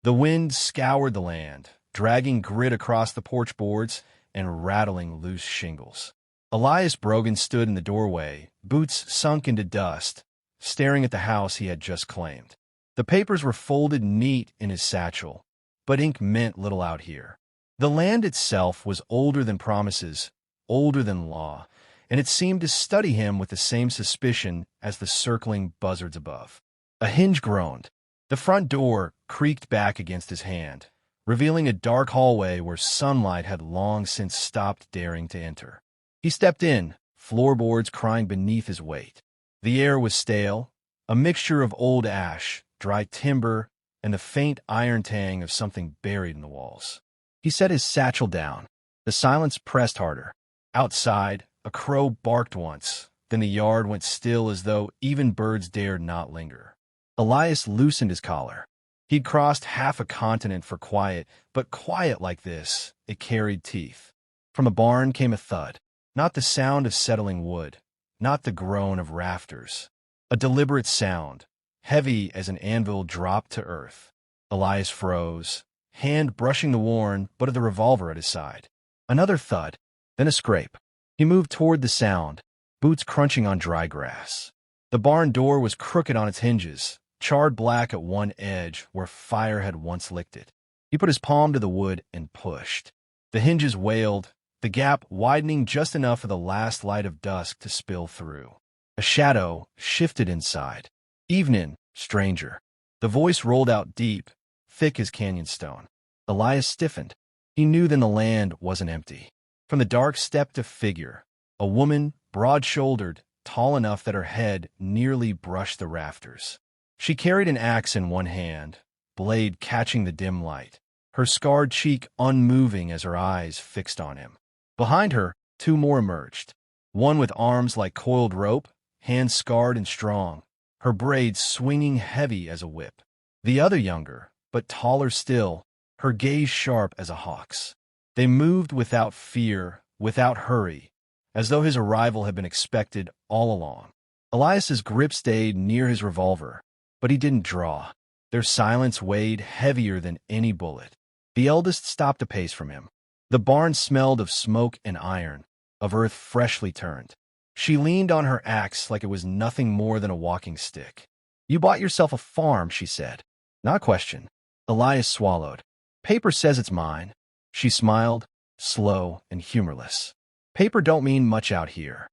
The wind scoured the land, dragging grit across the porch boards and rattling loose shingles. Elias Brogan stood in the doorway, boots sunk into dust, staring at the house he had just claimed. The papers were folded neat in his satchel, but ink meant little out here. The land itself was older than promises, older than law, and it seemed to study him with the same suspicion as the circling buzzards above. A hinge groaned. The front door creaked back against his hand, revealing a dark hallway where sunlight had long since stopped daring to enter. He stepped in, floorboards crying beneath his weight. The air was stale, a mixture of old ash, dry timber, and the faint iron tang of something buried in the walls. He set his satchel down. The silence pressed harder. Outside, a crow barked once, then the yard went still as though even birds dared not linger. Elias loosened his collar. He'd crossed half a continent for quiet, but quiet like this, it carried teeth. From a barn came a thud, not the sound of settling wood, not the groan of rafters. A deliberate sound, heavy as an anvil dropped to earth. Elias froze, hand brushing the worn butt of the revolver at his side. Another thud, then a scrape. He moved toward the sound, boots crunching on dry grass. The barn door was crooked on its hinges, charred black at one edge where fire had once licked it. He put his palm to the wood and pushed. The hinges wailed, the gap widening just enough for the last light of dusk to spill through. A shadow shifted inside. "Evening, stranger." The voice rolled out deep, thick as canyon stone. Elias stiffened. He knew then the land wasn't empty. From the dark stepped a figure, a woman, broad-shouldered, tall enough that her head nearly brushed the rafters. She carried an axe in one hand, blade catching the dim light, her scarred cheek unmoving as her eyes fixed on him. Behind her, two more emerged, one with arms like coiled rope, hands scarred and strong, her braids swinging heavy as a whip. The other younger, but taller still, her gaze sharp as a hawk's. They moved without fear, without hurry, as though his arrival had been expected all along. Elias's grip stayed near his revolver, but he didn't draw. Their silence weighed heavier than any bullet. The eldest stopped a pace from him. The barn smelled of smoke and iron, of earth freshly turned. She leaned on her axe like it was nothing more than a walking stick. "You bought yourself a farm," she said. "Not a question." Elias swallowed. "Paper says it's mine." She smiled, slow and humorless. "Paper don't mean much out here."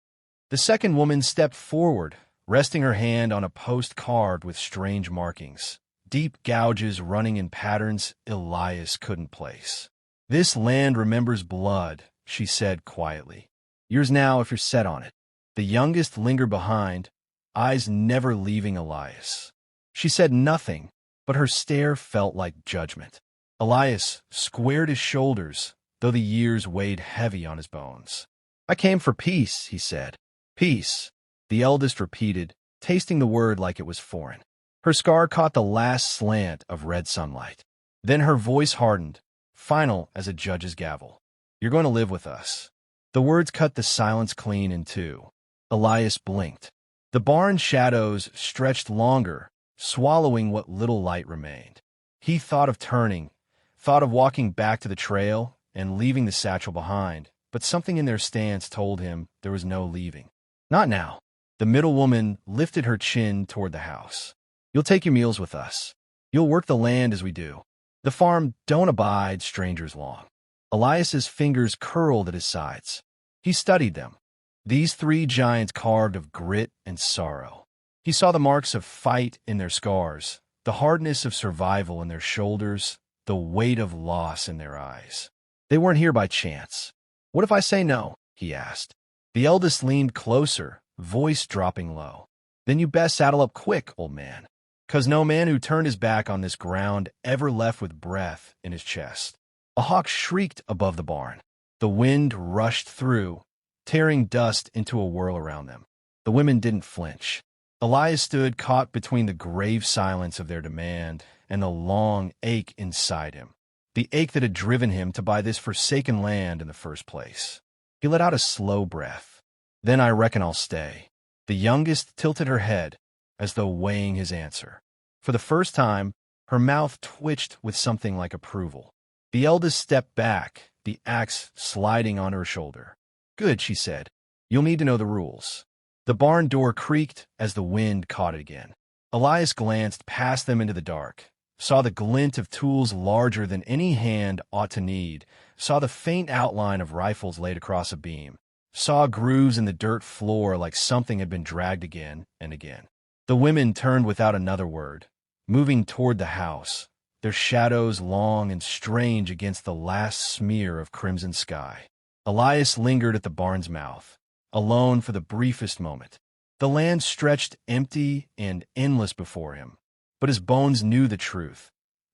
The second woman stepped forward, resting her hand on a post carved with strange markings, deep gouges running in patterns Elias couldn't place. "This land remembers blood," she said quietly. "Yours now if you're set on it." The youngest lingered behind, eyes never leaving Elias. She said nothing, but her stare felt like judgment. Elias squared his shoulders, though the years weighed heavy on his bones. "I came for peace," he said. "Peace," the eldest repeated, tasting the word like it was foreign. Her scar caught the last slant of red sunlight. Then her voice hardened, final as a judge's gavel. "You're going to live with us." The words cut the silence clean in two. Elias blinked. The barn shadows stretched longer, swallowing what little light remained. He thought of turning, thought of walking back to the trail and leaving the satchel behind, but something in their stance told him there was no leaving. Not now. The middle woman lifted her chin toward the house. "You'll take your meals with us. You'll work the land as we do. The farm don't abide strangers long." Elias's fingers curled at his sides. He studied them. These three giants carved of grit and sorrow. He saw the marks of fight in their scars, the hardness of survival in their shoulders, the weight of loss in their eyes. They weren't here by chance. "What if I say no?" he asked. The eldest leaned closer, voice dropping low. "Then you best saddle up quick, old man, 'cause no man who turned his back on this ground ever left with breath in his chest." A hawk shrieked above the barn. The wind rushed through, tearing dust into a whirl around them. The women didn't flinch. Elias stood caught between the grave silence of their demand and the long ache inside him, the ache that had driven him to buy this forsaken land in the first place. He let out a slow breath. "Then I reckon I'll stay." The youngest tilted her head, as though weighing his answer. For the first time, Her mouth twitched with something like approval. The eldest stepped back, the axe sliding on her shoulder. "Good," she said. "You'll need to know the rules." The barn door creaked as the wind caught it again. Elias glanced past them into the dark, saw the glint of tools larger than any hand ought to need, saw the faint outline of rifles laid across a beam, saw grooves in the dirt floor like something had been dragged again and again. The women turned without another word, moving toward the house, their shadows long and strange against the last smear of crimson sky. Elias lingered at the barn's mouth, alone for the briefest moment. The land stretched empty and endless before him, but his bones knew the truth.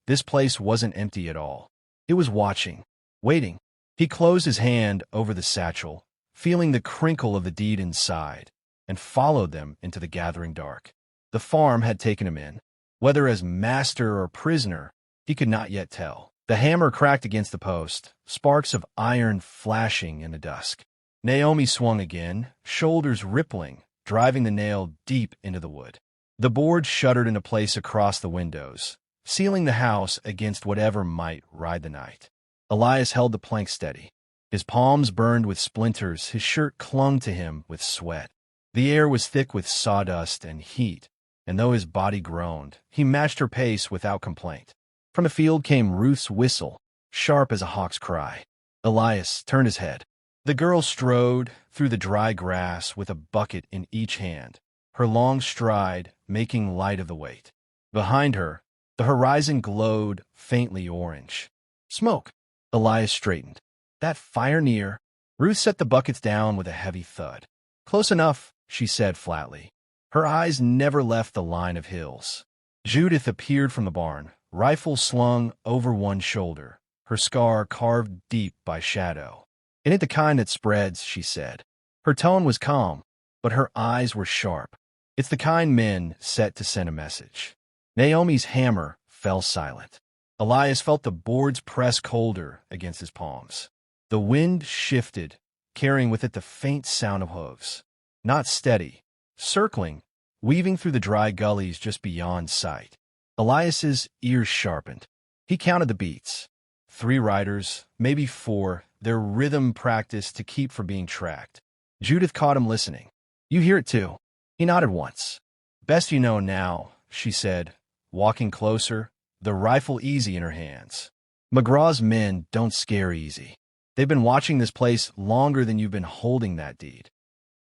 This place wasn't empty at all. It was watching, waiting. He closed his hand over the satchel, feeling the crinkle of the deed inside, and followed them into the gathering dark. The farm had taken him in. Whether as master or prisoner, he could not yet tell. The hammer cracked against the post, sparks of iron flashing in the dusk. Naomi swung again, shoulders rippling, driving the nail deep into the wood. The board shuddered into place across the windows, sealing the house against whatever might ride the night. Elias held the plank steady. His palms burned with splinters, his shirt clung to him with sweat. The air was thick with sawdust and heat, and though his body groaned, he matched her pace without complaint. From the field came Ruth's whistle, sharp as a hawk's cry. Elias turned his head. The girl strode through the dry grass with a bucket in each hand, her long stride making light of the weight. Behind her, the horizon glowed faintly orange. Smoke! Elias straightened. That fire near? Ruth set the buckets down with a heavy thud. Close enough, she said flatly. Her eyes never left the line of hills. Judith appeared from the barn, rifle slung over one shoulder, her scar carved deep by shadow. "It ain't the kind that spreads," she said. Her tone was calm, but her eyes were sharp. "It's the kind men set to send a message." Naomi's hammer fell silent. Elias felt the boards press colder against his palms. The wind shifted, carrying with it the faint sound of hooves. Not steady, circling, weaving through the dry gullies just beyond sight. Elias's ears sharpened. He counted the beats. 3 riders, maybe 4, their rhythm practiced to keep from being tracked. Judith caught him listening. "You hear it too?" He nodded once. "Best you know now," she said, walking closer, the rifle easy in her hands. "McGraw's men don't scare easy. They've been watching this place longer than you've been holding that deed."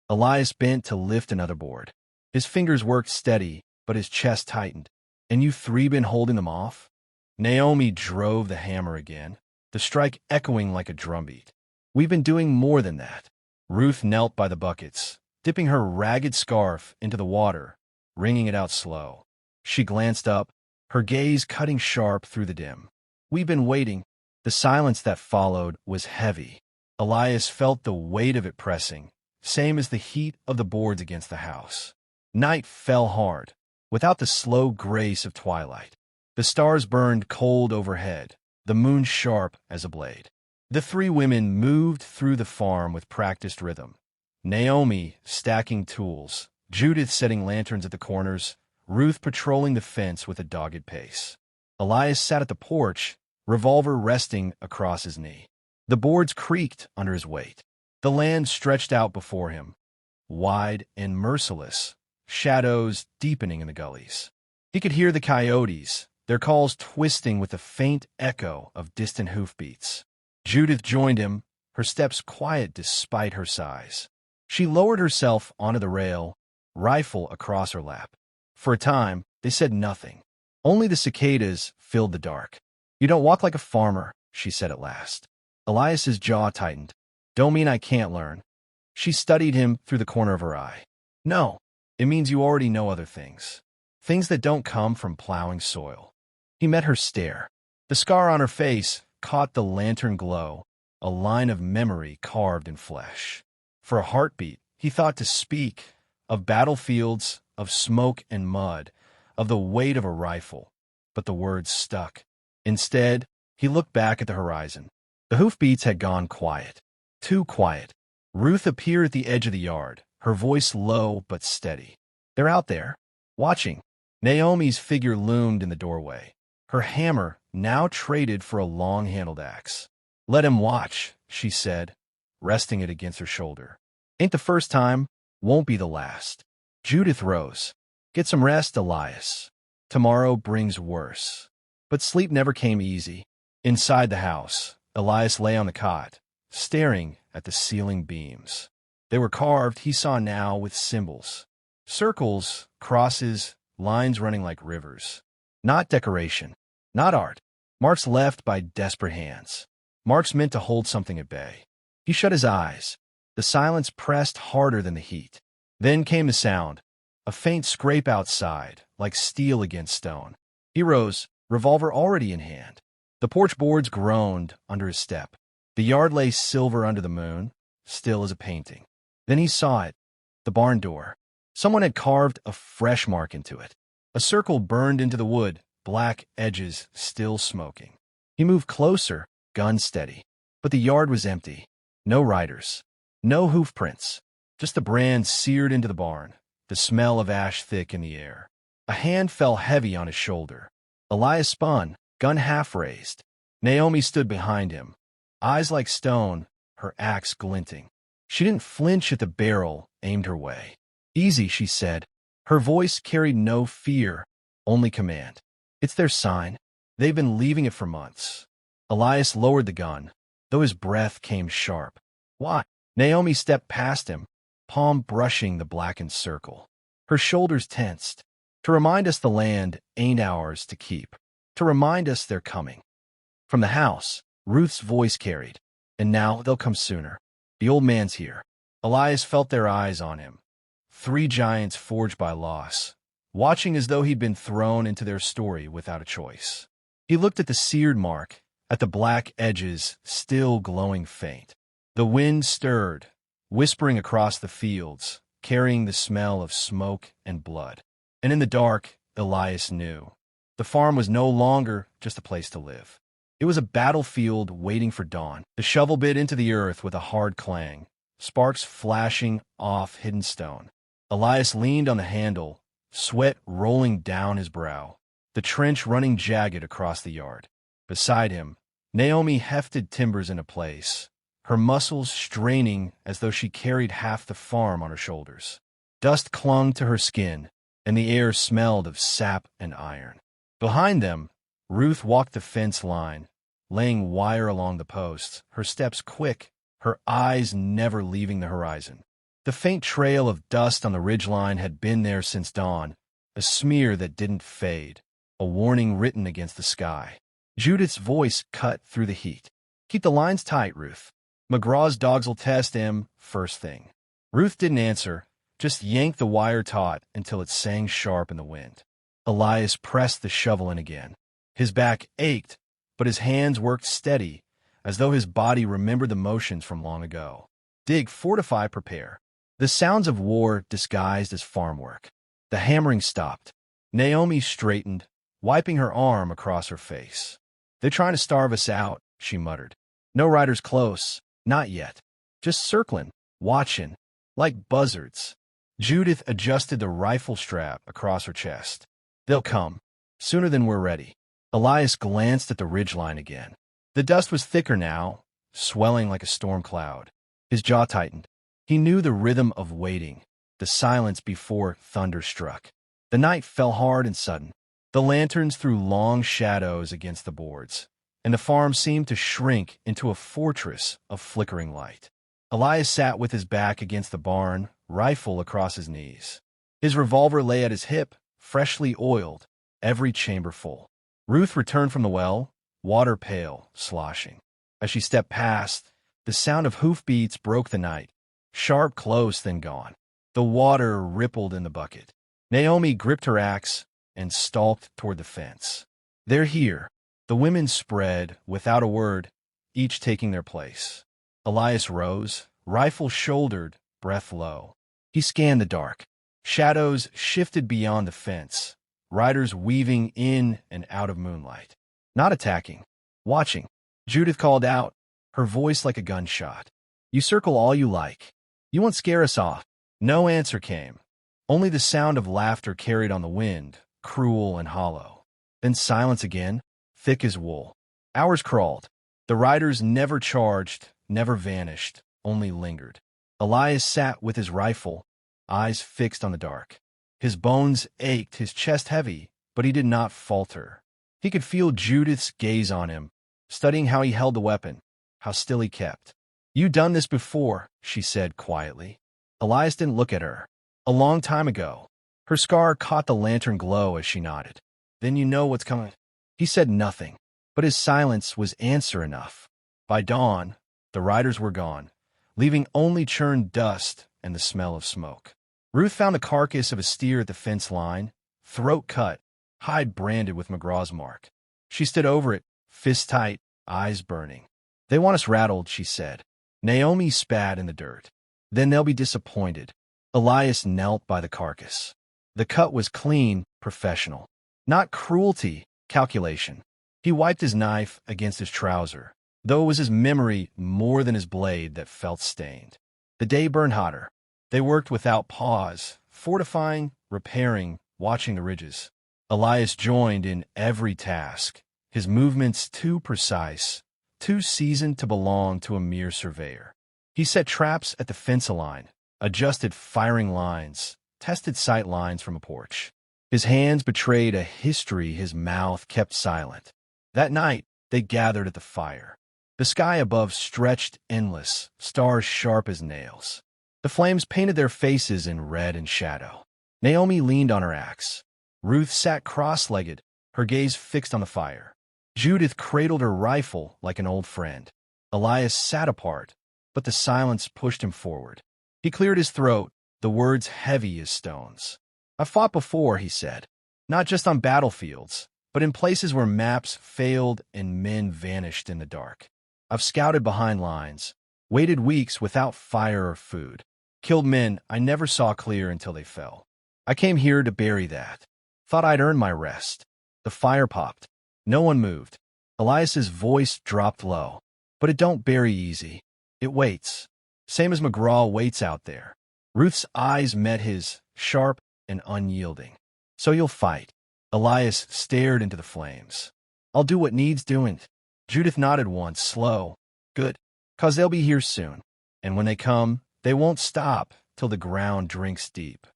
Elias bent to lift another board. His fingers worked steady, but his chest tightened. "And you 3 been holding them off?" Naomi drove the hammer again, the strike echoing like a drumbeat. "We've been doing more than that." Ruth knelt by the buckets, dipping her ragged scarf into the water, wringing it out slow. She glanced up, her gaze cutting sharp through the dim. "We've been waiting." The silence that followed was heavy. Elias felt the weight of it pressing, same as the heat of the boards against the house. Night fell hard, without the slow grace of twilight. The stars burned cold overhead, the moon sharp as a blade. The 3 women moved through the farm with practiced rhythm. Naomi stacking tools, Judith setting lanterns at the corners, Ruth patrolling the fence with a dogged pace. Elias sat at the porch, revolver resting across his knee. The boards creaked under his weight. The land stretched out before him, wide and merciless, shadows deepening in the gullies. He could hear the coyotes, their calls twisting with the faint echo of distant hoofbeats. Judith joined him, her steps quiet despite her size. She lowered herself onto the rail, rifle across her lap. For a time, they said nothing. Only the cicadas filled the dark. "You don't walk like a farmer," she said at last. Elias's jaw tightened. "Don't mean I can't learn." She studied him through the corner of her eye. "No, it means you already know other things. Things that don't come from plowing soil." He met her stare. The scar on her face caught the lantern glow, a line of memory carved in flesh. For a heartbeat, he thought to speak of battlefields, of smoke and mud, of the weight of a rifle, but the words stuck. Instead, he looked back at the horizon. The hoofbeats had gone quiet. Too quiet. Ruth appeared at the edge of the yard, her voice low but steady. "They're out there, watching." Naomi's figure loomed in the doorway. her hammer now traded for a long-handled axe. "Let him watch," she said, resting it against her shoulder. "Ain't the first time, won't be the last." Judith rose. "Get some rest, Elias. Tomorrow brings worse." But sleep never came easy. Inside the house, Elias lay on the cot, staring at the ceiling beams. They were carved, he saw now, with symbols. Circles, crosses, lines running like rivers. Not decoration, not art. Marks left by desperate hands. Marks meant to hold something at bay. He shut his eyes. The silence pressed harder than the heat. Then came the sound, a faint scrape outside, like steel against stone. He rose, revolver already in hand. The porch boards groaned under his step. The yard lay silver under the moon, still as a painting. Then he saw it, the barn door. Someone had carved a fresh mark into it. A circle burned into the wood, black edges still smoking. He moved closer, gun steady. But the yard was empty. No riders. No hoof prints. Just the brand seared into the barn, the smell of ash thick in the air. A hand fell heavy on his shoulder. Elias spun, gun half raised. Naomi stood behind him, eyes like stone, her axe glinting. She didn't flinch at the barrel aimed her way. "Easy," she said. Her voice carried no fear, only command. "It's their sign. They've been leaving it for months." Elias lowered the gun, though his breath came sharp. "Why?" Naomi stepped past him, palm brushing the blackened circle. Her shoulders tensed. "To remind us the land ain't ours to keep. To remind us they're coming." From the house, Ruth's voice carried. "And now they'll come sooner. The old man's here." Elias felt their eyes on him. Three giants forged by loss, watching as though he'd been thrown into their story without a choice. He looked at the seared mark, at the black edges still glowing faint. The wind stirred, whispering across the fields, carrying the smell of smoke and blood. And in the dark, Elias knew. The farm was no longer just a place to live. It was a battlefield waiting for dawn. The shovel bit into the earth with a hard clang, sparks flashing off hidden stone. Elias leaned on the handle, sweat rolling down his brow, the trench running jagged across the yard. Beside him, Naomi hefted timbers into place, her muscles straining as though she carried half the farm on her shoulders. Dust clung to her skin, and the air smelled of sap and iron. Behind them, Ruth walked the fence line, laying wire along the posts, her steps quick, her eyes never leaving the horizon. The faint trail of dust on the ridgeline had been there since dawn, a smear that didn't fade, a warning written against the sky. Judith's voice cut through the heat. "Keep the lines tight, Ruth. McGraw's dogs'll test him first thing." Ruth didn't answer, just yanked the wire taut until it sang sharp in the wind. Elias pressed the shovel in again. His back ached, but his hands worked steady, as though his body remembered the motions from long ago. Dig, fortify, prepare. The sounds of war disguised as farm work. The hammering stopped. Naomi straightened, wiping her arm across her face. "They're trying to starve us out," she muttered. "No riders close, not yet. Just circling, watching, like buzzards." Judith adjusted the rifle strap across her chest. "They'll come, sooner than we're ready." Elias glanced at the ridgeline again. The dust was thicker now, swelling like a storm cloud. His jaw tightened. He knew the rhythm of waiting, the silence before thunder struck. The night fell hard and sudden. The lanterns threw long shadows against the boards, and the farm seemed to shrink into a fortress of flickering light. Elias sat with his back against the barn, rifle across his knees. His revolver lay at his hip, freshly oiled, every chamber full. Ruth returned from the well, water pail, sloshing. As she stepped past, the sound of hoofbeats broke the night, sharp, close, then gone. The water rippled in the bucket. Naomi gripped her axe and stalked toward the fence. "They're here." The women spread, without a word, each taking their place. Elias rose, rifle shouldered, breath low. He scanned the dark. Shadows shifted beyond the fence, riders weaving in and out of moonlight. Not attacking, watching. Judith called out, her voice like a gunshot. "You circle all you like. You won't scare us off." No answer came. Only the sound of laughter carried on the wind, cruel and hollow. Then silence again, thick as wool. Hours crawled. The riders never charged, never vanished, only lingered. Elias sat with his rifle, eyes fixed on the dark. His bones ached, his chest heavy, but he did not falter. He could feel Judith's gaze on him, studying how he held the weapon, how still he kept. "You done this before," she said quietly. Elias didn't look at her. "A long time ago." Her scar caught the lantern glow as she nodded. "Then you know what's coming." He said nothing, but his silence was answer enough. By dawn, the riders were gone, leaving only churned dust and the smell of smoke. Ruth found the carcass of a steer at the fence line, throat cut, hide branded with McGraw's mark. She stood over it, fist tight, eyes burning. "They want us rattled," she said. Naomi spat in the dirt. "Then they'll be disappointed." Elias knelt by the carcass. The cut was clean, professional. Not cruelty, calculation. He wiped his knife against his trouser, though it was his memory more than his blade that felt stained. The day burned hotter. They worked without pause, fortifying, repairing, watching the ridges. Elias joined in every task, his movements too precise, too seasoned to belong to a mere surveyor. He set traps at the fence line, adjusted firing lines, tested sight lines from a porch. His hands betrayed a history his mouth kept silent. That night, they gathered at the fire. The sky above stretched endless, stars sharp as nails. The flames painted their faces in red and shadow. Naomi leaned on her axe. Ruth sat cross-legged, her gaze fixed on the fire. Judith cradled her rifle like an old friend. Elias sat apart, but the silence pushed him forward. He cleared his throat, the words heavy as stones. "I've fought before," he said, "not just on battlefields, but in places where maps failed and men vanished in the dark. I've scouted behind lines, waited weeks without fire or food, killed men I never saw clear until they fell. I came here to bury that. Thought I'd earn my rest." The fire popped. No one moved. Elias's voice dropped low. "But it don't bury easy. It waits. Same as McGraw waits out there." Ruth's eyes met his, sharp and unyielding. "So you'll fight?" Elias stared into the flames. "I'll do what needs doing." Judith nodded once, slow. "Good. 'Cause they'll be here soon. And when they come, they won't stop till the ground drinks deep."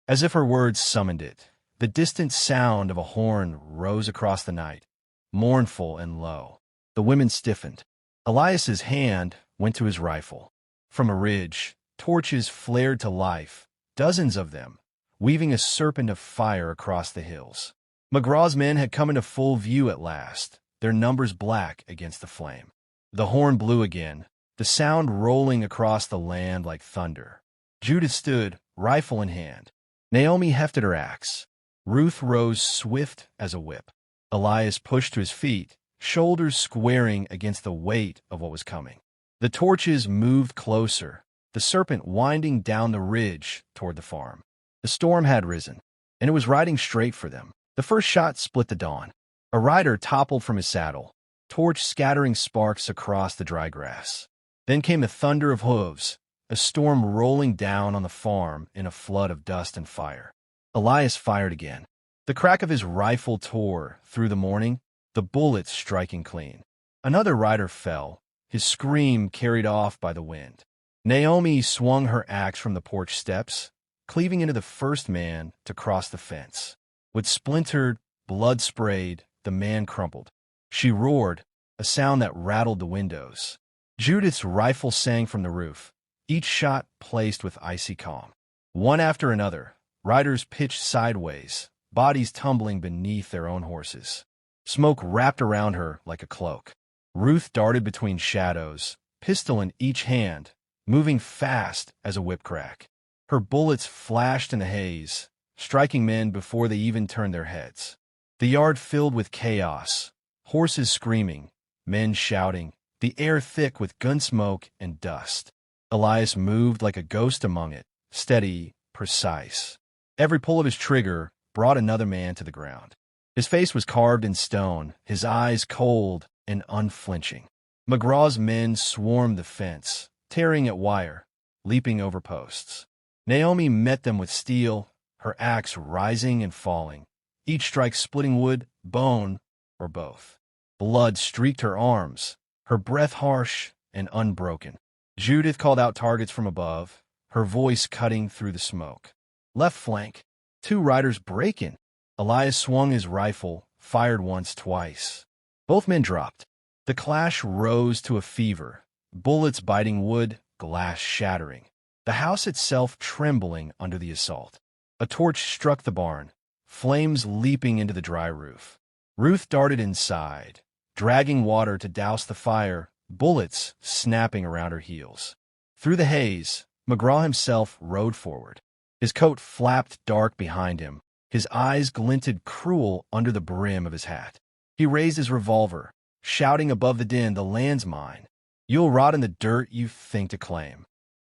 As if her words summoned it, the distant sound of a horn rose across the night, mournful and low. The women stiffened. Elias's hand went to his rifle. From a ridge, torches flared to life, dozens of them, weaving a serpent of fire across the hills. McGraw's men had come into full view at last, their numbers black against the flame. The horn blew again, the sound rolling across the land like thunder. Judith stood, rifle in hand. Naomi hefted her axe. Ruth rose swift as a whip. Elias pushed to his feet, shoulders squaring against the weight of what was coming. The torches moved closer, the serpent winding down the ridge toward the farm. The storm had risen, and it was riding straight for them. The first shot split the dawn. A rider toppled from his saddle, torch scattering sparks across the dry grass. Then came the thunder of hooves, a storm rolling down on the farm in a flood of dust and fire. Elias fired again. The crack of his rifle tore through the morning, the bullets striking clean. Another rider fell, his scream carried off by the wind. Naomi swung her axe from the porch steps, cleaving into the first man to cross the fence. With splintered, blood-sprayed, the man crumpled. She roared, a sound that rattled the windows. Judith's rifle sang from the roof, each shot placed with icy calm. One after another, riders pitched sideways, bodies tumbling beneath their own horses. Smoke wrapped around her like a cloak. Ruth darted between shadows, pistol in each hand, moving fast as a whip crack. Her bullets flashed in the haze, striking men before they even turned their heads. The yard filled with chaos, horses screaming, men shouting, the air thick with gun smoke and dust. Elias moved like a ghost among it, steady, precise. Every pull of his trigger brought another man to the ground. His face was carved in stone, his eyes cold and unflinching. McGraw's men swarmed the fence, tearing at wire, leaping over posts. Naomi met them with steel, her axe rising and falling, each strike splitting wood bone, or both. Blood streaked her arms, her breath harsh and unbroken. Judith called out targets from above, her voice cutting through the smoke. Left flank. 2 riders break in. Elias swung his rifle, fired once, twice. Both men dropped. The clash rose to a fever, bullets biting wood, glass shattering. The house itself trembling under the assault. A torch struck the barn, flames leaping into the dry roof. Ruth darted inside, dragging water to douse the fire, bullets snapping around her heels. Through the haze, McGraw himself rode forward. His coat flapped dark behind him. His eyes glinted cruel under the brim of his hat. He raised his revolver, shouting above the din, "The land's mine. You'll rot in the dirt you think to claim."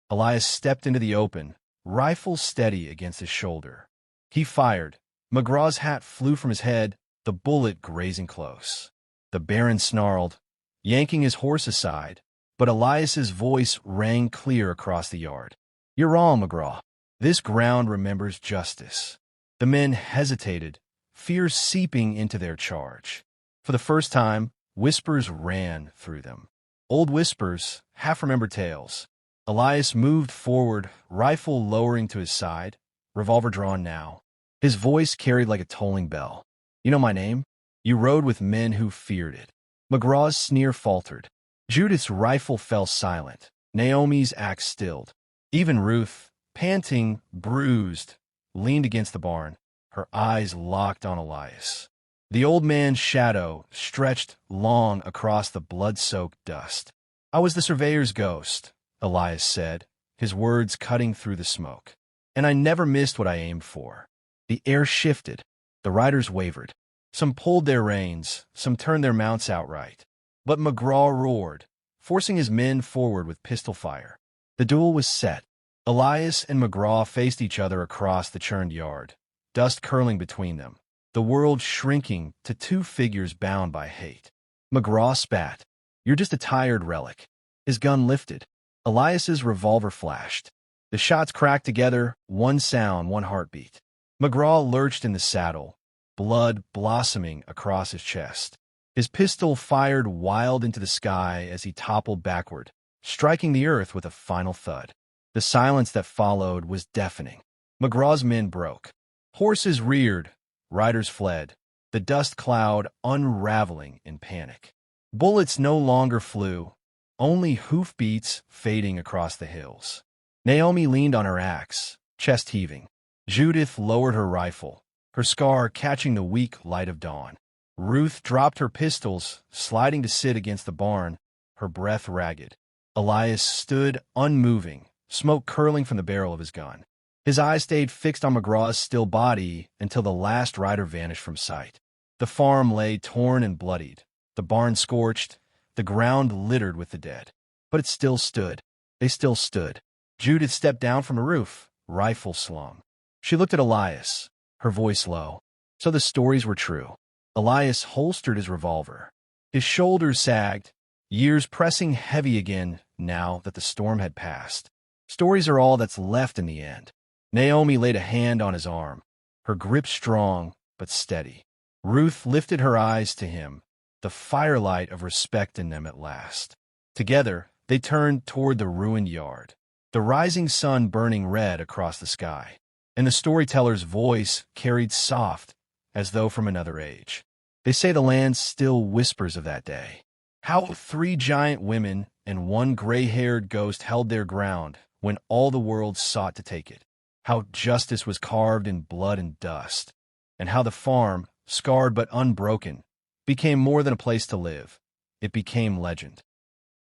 Elias stepped into the open, rifle steady against his shoulder. He fired. McGraw's hat flew from his head, the bullet grazing close. The Baron snarled, yanking his horse aside, but Elias's voice rang clear across the yard. "You're wrong, McGraw. This ground remembers justice." The men hesitated, fear seeping into their charge. For the first time, whispers ran through them. Old whispers, half-remembered tales. Elias moved forward, rifle lowering to his side, revolver drawn now. His voice carried like a tolling bell. "You know my name? You rode with men who feared it." McGraw's sneer faltered. Judith's rifle fell silent. Naomi's axe stilled. Even Ruth, panting, bruised, leaned against the barn, her eyes locked on Elias. The old man's shadow stretched long across the blood-soaked dust. "I was the Surveyor's ghost," Elias said, his words cutting through the smoke. "And I never missed what I aimed for." The air shifted. The riders wavered. Some pulled their reins, some turned their mounts outright. But McGraw roared, forcing his men forward with pistol fire. The duel was set. Elias and McGraw faced each other across the churned yard, dust curling between them, the world shrinking to 2 figures bound by hate. McGraw spat. "You're just a tired relic." His gun lifted. Elias's revolver flashed. The shots cracked together, one sound, one heartbeat. McGraw lurched in the saddle, blood blossoming across his chest. His pistol fired wild into the sky as he toppled backward, striking the earth with a final thud. The silence that followed was deafening. McGraw's men broke. Horses reared, riders fled, the dust cloud unraveling in panic. Bullets no longer flew, only hoofbeats fading across the hills. Naomi leaned on her axe, chest heaving. Judith lowered her rifle, her scar catching the weak light of dawn. Ruth dropped her pistols, sliding to sit against the barn, her breath ragged. Elias stood unmoving, smoke curling from the barrel of his gun. His eyes stayed fixed on McGraw's still body until the last rider vanished from sight. The farm lay torn and bloodied, the barn scorched, the ground littered with the dead. But it still stood. They still stood. Judith stepped down from a roof, rifle slung. She looked at Elias, her voice low. So the stories were true. Elias holstered his revolver. His shoulders sagged, years pressing heavy again now that the storm had passed. Stories are all that's left in the end. Naomi laid a hand on his arm, her grip strong but steady. Ruth lifted her eyes to him, the firelight of respect in them at last. Together, they turned toward the ruined yard, the rising sun burning red across the sky, and the storyteller's voice carried soft, as though from another age. They say the land still whispers of that day. How 3 giant women and 1 gray-haired ghost held their ground when all the world sought to take it. How justice was carved in blood and dust, and how the farm, scarred but unbroken, became more than a place to live. It became legend.